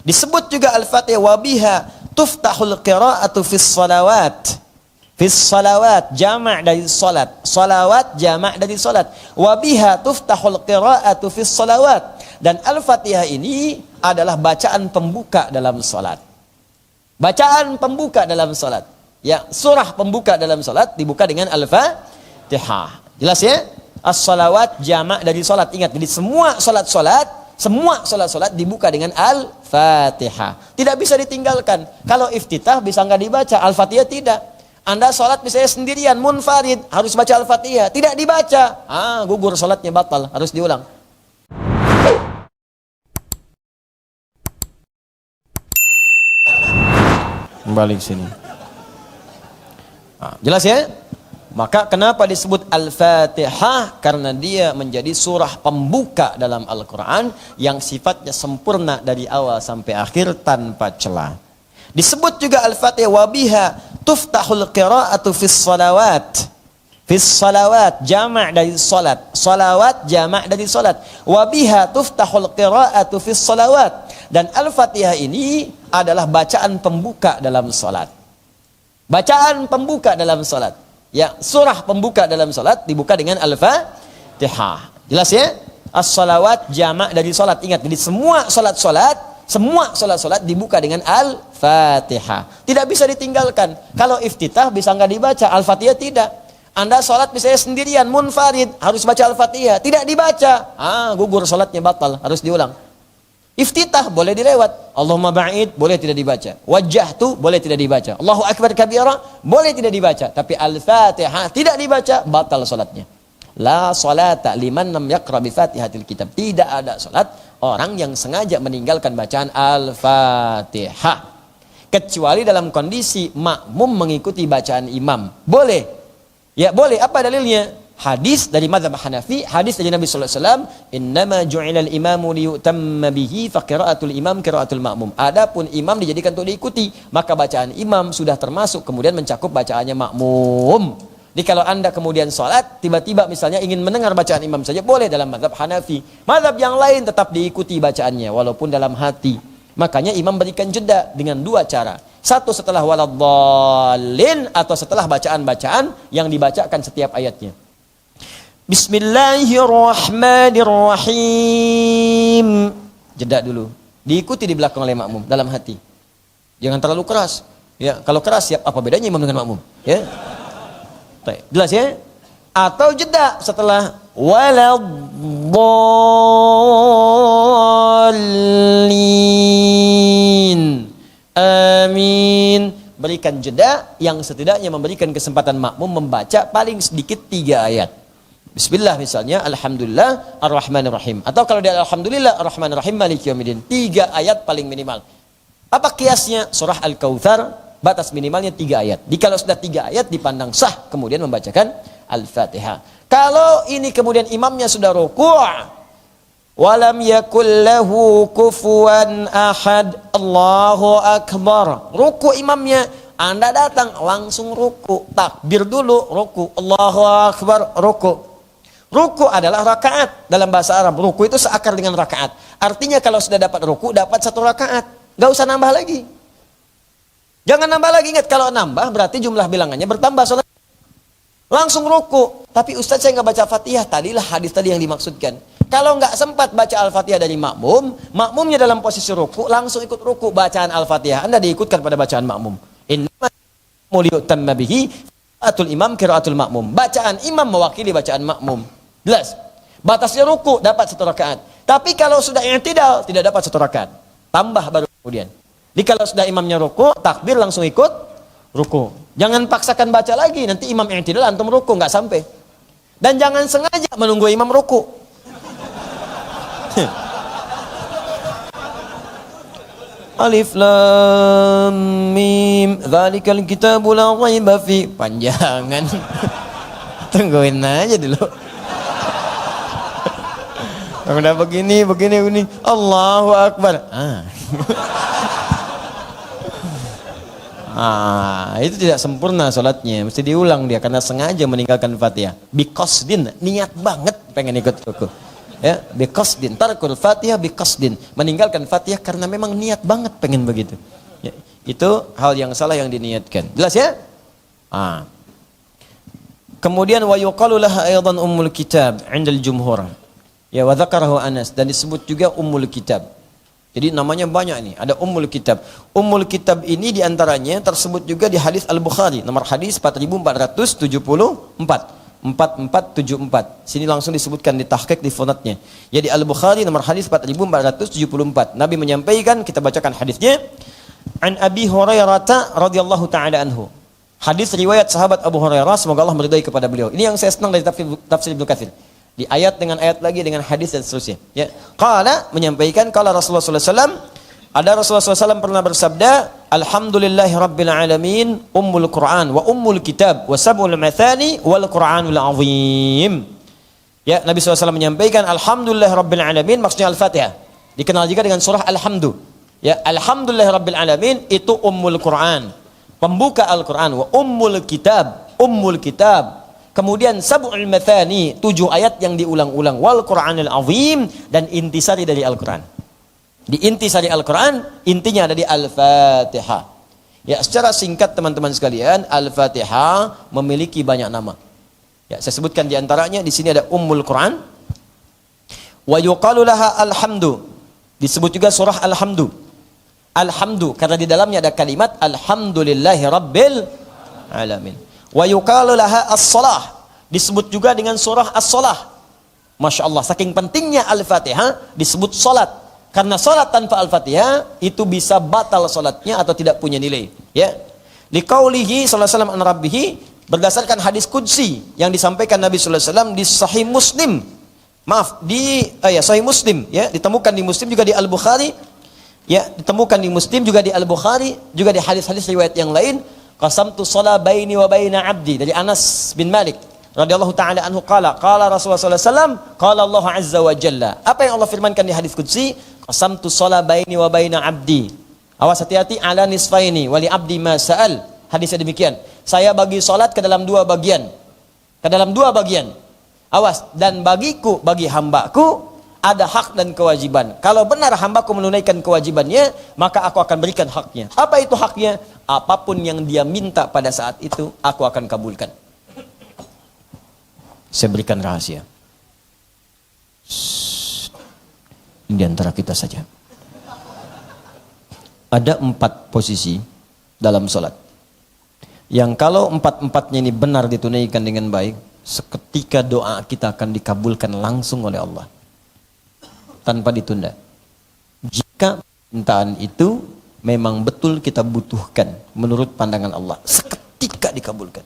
Disebut juga Al-Fatihah wabiha tuftahul qira'atu fis salawat. Fis salawat jama' dari salat. Salawat jama' dari salat. Wabiha tuftahul qira'atu fis salawat. Dan Al-Fatihah ini adalah bacaan pembuka dalam salat. Bacaan pembuka dalam salat. Ya, surah pembuka dalam salat dibuka dengan Al-Fatihah. Jelas ya? As-salawat jama' dari salat. Ingat, jadi semua salat dibuka dengan Al-Fatihah. Tidak bisa ditinggalkan. Kalau iftitah bisa nggak dibaca, Al-Fatihah tidak. Anda salat misalnya sendirian, munfarid, harus baca Al-Fatihah. Tidak dibaca, gugur salatnya, batal, harus diulang. Balik sini. Jelas ya? Maka kenapa disebut Al-Fatihah? Karena dia menjadi surah pembuka dalam Al-Quran yang sifatnya sempurna dari awal sampai akhir tanpa celah. Disebut juga Al-Fatihah wabiha tuftahul qira'atu fis salawat. Fis salawat jama' dari salat. Salawat jama' dari salat. Wabiha tuftahul qira'atu fis salawat. Dan Al-Fatihah ini adalah bacaan pembuka dalam salat. Bacaan pembuka dalam salat. Ya, surah pembuka dalam salat dibuka dengan Al-Fatihah. Jelas ya? As-salawat jama' dari salat. Ingat, jadi semua salat dibuka dengan Al-Fatihah. Tidak bisa ditinggalkan. Kalau iftitah bisa nggak dibaca, Al-Fatihah tidak. Anda salat misalnya sendirian, munfarid, harus baca Al-Fatihah. Tidak dibaca, gugur salatnya, batal, harus diulang. Iftitah boleh dilewat. Allahumma ba'id boleh tidak dibaca. Wajjahtu boleh tidak dibaca. Allahu akbar kabira boleh tidak dibaca. Tapi Al-Fatihah tidak dibaca, batal salatnya. La salata liman lam yaqra bi Fatihatil kitab. Tidak ada salat orang yang sengaja meninggalkan bacaan Al-Fatihah. Kecuali dalam kondisi makmum mengikuti bacaan imam. Boleh. Ya, boleh. Apa dalilnya? Hadis dari mazhab Hanafi, hadis dari Nabi sallallahu alaihi wasallam, "Innama ju'ilal imamu liyutamma bihi fa qira'atul imam qira'atul ma'mum." Adapun imam dijadikan untuk diikuti, maka bacaan imam sudah termasuk kemudian mencakup bacaannya makmum. Jadi kalau Anda kemudian salat, tiba-tiba misalnya ingin mendengar bacaan imam saja, boleh dalam mazhab Hanafi. Mazhab yang lain tetap diikuti bacaannya walaupun dalam hati. Makanya imam berikan jeda dengan dua cara. Satu setelah waladhdallin atau setelah bacaan-bacaan yang dibacakan setiap ayatnya. Bismillahirrahmanirrahim. Jeda dulu. Diikuti di belakang oleh makmum dalam hati. Jangan terlalu keras. Ya, kalau keras siap apa bedanya imam dengan makmum? Ya. Jelas ya? Atau jeda setelah waladhdallin. Amin. Berikan jeda yang setidaknya memberikan kesempatan makmum membaca paling sedikit 3 ayat. Bismillah misalnya, Alhamdulillah, Ar-Rahmanir-Rahim. Atau kalau dia Alhamdulillah, Ar-Rahmanir-Rahim, Maliki Yaumiddin. 3 ayat paling minimal. Apa kiasnya? Surah Al-Kautsar, batas minimalnya 3 ayat. Jadi kalau sudah 3 ayat dipandang sah, kemudian membacakan Al-Fatihah. Kalau ini kemudian imamnya sudah ruku', walam yakul lahu kufuwan ahad, Allahu Akbar. Ruku' imamnya, Anda datang langsung ruku', takbir dulu, ruku', Allahu Akbar, ruku'. Ruku adalah rakaat dalam bahasa Arab. Ruku itu seakar dengan rakaat. Artinya kalau sudah dapat ruku, dapat 1 rakaat. Gak usah nambah lagi. Jangan nambah lagi. Ingat, kalau nambah berarti jumlah bilangannya bertambah. Salat. Langsung ruku. Tapi Ustaz saya nggak baca Fatihah. Tadilah hadis tadi yang dimaksudkan. Kalau nggak sempat baca Al-Fatihah dari makmum, makmumnya dalam posisi ruku, langsung ikut ruku bacaan Al-Fatihah. Anda diikutkan pada bacaan makmum. Innama liyutamma bihi qira'atul imam qira'atul makmum. Bacaan imam mewakili bacaan makmum. Jelas. Batasnya ruku dapat 1 rakaat. Tapi kalau sudah i'tidal tidak dapat 1 rakaat. Tambah baru kemudian. Jadi kalau sudah imamnya ruku, takbir langsung ikut ruku. Jangan paksakan baca lagi, nanti imam i'tidal antum ruku nggak sampai. Dan jangan sengaja menunggu imam ruku. Alif lam mim dzalikal kitabu la raiba fi. Panjangan. Tungguin aja dulu. Udah begini. Allahu Akbar. Itu tidak sempurna salatnya. Mesti diulang dia karena sengaja meninggalkan Fatihah. Biqasdin, niat banget pengen ikut ruku. Ya, biqasdin, tarkul Fatihah biqasdin, meninggalkan Fatihah karena memang niat banget pengen begitu. Ya, itu hal yang salah yang diniatkan. Jelas ya? Ah. Kemudian wa yuqalu laha aidan ummul kitab 'inda al-jumhur. Ya, wa dzakarahu Anas, dan disebut juga ummul kitab. Jadi namanya banyak nih, ada ummul kitab. Ummul kitab ini diantaranya tersebut juga di hadis Al-Bukhari, nomor hadis 4474. 4474. Sini langsung disebutkan di tahqiq di fonatnya. Ya, di Al-Bukhari nomor hadis 4474. Nabi menyampaikan, kita bacakan hadisnya. An Abi Hurairah radhiyallahu taala anhu. Hadis riwayat sahabat Abu Hurairah, semoga Allah meridai kepada beliau. Ini yang saya senang dari tafsir Ibnu Katsir. Di ayat dengan ayat lagi dengan hadis dan seterusnya. Ya. Qala menyampaikan qala Rasulullah sallallahu alaihi wasallam, ada Rasulullah SAW pernah bersabda, Alhamdulillahi Rabbil Alamin, Ummul Quran, wa Ummul Kitab, wa Sab'ul Mathani, wal Quranul Azim. Ya, Nabi SAW menyampaikan, Alhamdulillahi Rabbil Alamin, maksudnya Al-Fatihah. Dikenal juga dengan surah Alhamdu. Ya, Alhamdulillahi Rabbil Alamin, itu Ummul Quran. Pembuka Al-Quran, wa Ummul Kitab, Ummul Kitab. Kemudian Sab'ul Mathani, 7 ayat yang diulang-ulang, wal Quranul Azim, dan intisari dari Al-Quran. Di intisari Al-Quran, intinya ada di Al-Fatihah. Ya, secara singkat teman-teman sekalian, Al-Fatihah memiliki banyak nama. Ya, saya sebutkan di antaranya, di sini ada Ummul Quran. Wa yuqalu laha Alhamdu. Disebut juga surah Alhamdu. Alhamdu, karena di dalamnya ada kalimat Alhamdulillahi Rabbil Alamin. Wa yuqalu laha As-Salah. Disebut juga dengan surah As-Salah. Masya Allah, saking pentingnya Al-Fatihah disebut salat. Karena salat tanpa Al-Fatihah itu bisa batal salatnya atau tidak punya nilai. Ya. Liqaulihi sallallahu alaihi wasallam an rabbih, berdasarkan hadis qudsi yang disampaikan Nabi sallallahu alaihi wasallam di Sahih Muslim. Maaf, di Sahih Muslim, ya, ditemukan di Muslim juga di Al-Bukhari. Ya, ditemukan di Muslim juga di Al-Bukhari, juga di hadis-hadis riwayat yang lain. Qasamtu shalah baini wa baina 'abdi, dari Anas bin Malik radhiyallahu taala anhu qala Rasulullah sallallahu alaihi wasallam qala Allah azza wa jalla. Apa yang Allah firmankan di hadis qudsi? Qasamtu shalah baini wa baina 'abdi. Awas, hati-hati, ala nisfaini wa li 'abdi ma sa'al. Hadisnya demikian. Saya bagi salat ke dalam 2 bagian. Ke dalam 2 bagian. Awas, dan bagiku, bagi hambaku ada hak dan kewajiban. Kalau benar hambaku menunaikan kewajibannya, maka aku akan berikan haknya. Apa itu haknya? Apapun yang dia minta pada saat itu, aku akan kabulkan. Saya berikan rahasia. Ini di antara kita saja. Ada 4 posisi dalam sholat. Yang kalau 4-4-nya ini benar ditunaikan dengan baik, seketika doa kita akan dikabulkan langsung oleh Allah. Tanpa ditunda. Jika permintaan itu memang betul kita butuhkan menurut pandangan Allah, seketika dikabulkan.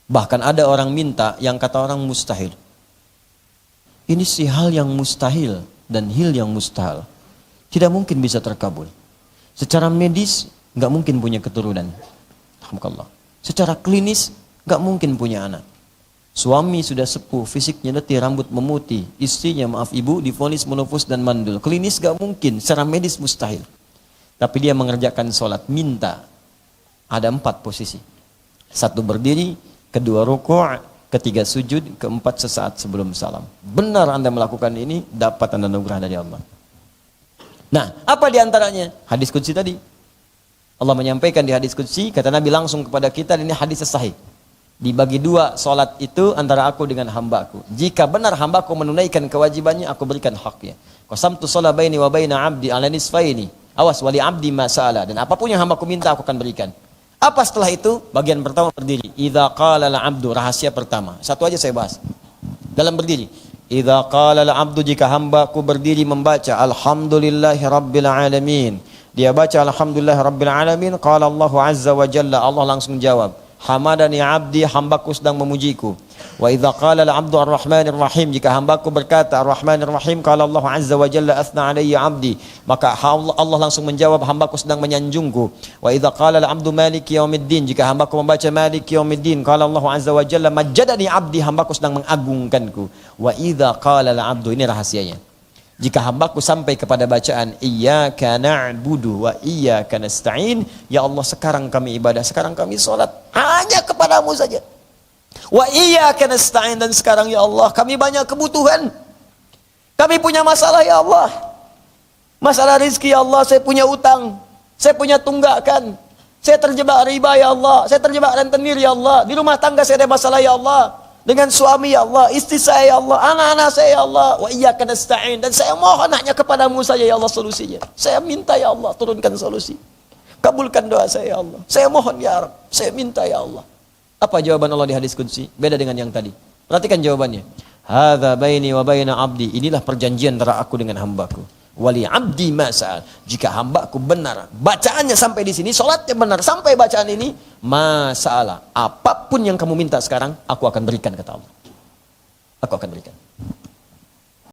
Bahkan ada orang minta yang kata orang mustahil. Ini sih hal yang mustahil dan hil yang mustahil. Tidak mungkin bisa terkabul. Secara medis nggak mungkin punya keturunan. Alhamdulillah. Secara klinis nggak mungkin punya anak. Suami sudah sepuh, fisiknya letih, rambut memutih. Istrinya, maaf ibu, divonis menopause dan mandul. Klinis nggak mungkin, secara medis mustahil. Tapi dia mengerjakan sholat, minta. Ada 4 posisi. 1 berdiri, kedua rukuk, ketiga sujud, keempat sesaat sebelum salam. Benar Anda melakukan ini, dapat Anda anugerah dari Allah. Nah, apa diantaranya? Hadis qudsi tadi. Allah menyampaikan di hadis qudsi, kata Nabi langsung kepada kita, ini hadis sahih. Dibagi 2 salat itu antara aku dengan hambaku. Jika benar hambaku menunaikan kewajibannya, aku berikan haknya. Qasamtu shalah baini wa baina 'abdi 'ala nisfaini. Awas, wali 'abdi ma sa'ala, dan apapun yang hambaku minta aku akan berikan. Apa setelah itu? Bagian pertama berdiri. Idza qala al-'abdu, rahasia pertama. Satu aja saya bahas. Dalam berdiri. Idza qala al-'abdu, jika hambaku berdiri membaca alhamdulillahi rabbil alamin. Dia baca alhamdulillahi rabbil alamin, qala Allah azza wa jalla, Allah langsung jawab, hamadani 'abdi, hambaku sedang memujiku. Wa idza qala al-'abdu ar-rahmanir rahim, jika hambaku berkata ar-rahmanir rahim, qala Allah azza wa jalla athna 'alayya 'abdi, maka Allah langsung menjawab hambaku sedang menyanjungku. Wa idza qala al-'abdu maliki yaumiddin, jika hambaku membaca maliki yaumiddin, qala Allah azza wa jalla majjadani 'abdi, hambaku sedang mengagungkanku. Wa idza qala al-'abdu, ini rahasianya, jika hambaku sampai kepada bacaan iyyaka na'budu wa iyyaka nasta'in, ya Allah sekarang kami ibadah, sekarang kami sholat hanya kepadamu saja. Wa iyyaka nasta'in, dan sekarang ya Allah kami banyak kebutuhan. Kami punya masalah ya Allah. Masalah rizki ya Allah, saya punya utang. Saya punya tunggakan. Saya terjebak riba ya Allah. Saya terjebak rentenir ya Allah. Di rumah tangga saya ada masalah ya Allah. Dengan suami ya Allah, istri saya ya Allah, anak-anak saya ya Allah. Wa iyyaka nasta'in. Dan saya mohon hanya kepadamu saja ya Allah solusinya. Saya minta ya Allah turunkan solusi. Kabulkan doa saya ya Allah. Saya mohon ya Rabb. Saya minta ya Allah. Apa jawaban Allah di hadis qudsi? Beda dengan yang tadi. Perhatikan jawabannya. Hadza baini wa baina abdi. Inilah perjanjian antara aku dengan hambaku. Wali abdi masa'al. Jika hambaku benar, bacaannya sampai di sini, salatnya benar sampai bacaan ini, masa'ala. Apapun yang kamu minta sekarang, aku akan berikan, kata Allah. Aku akan berikan.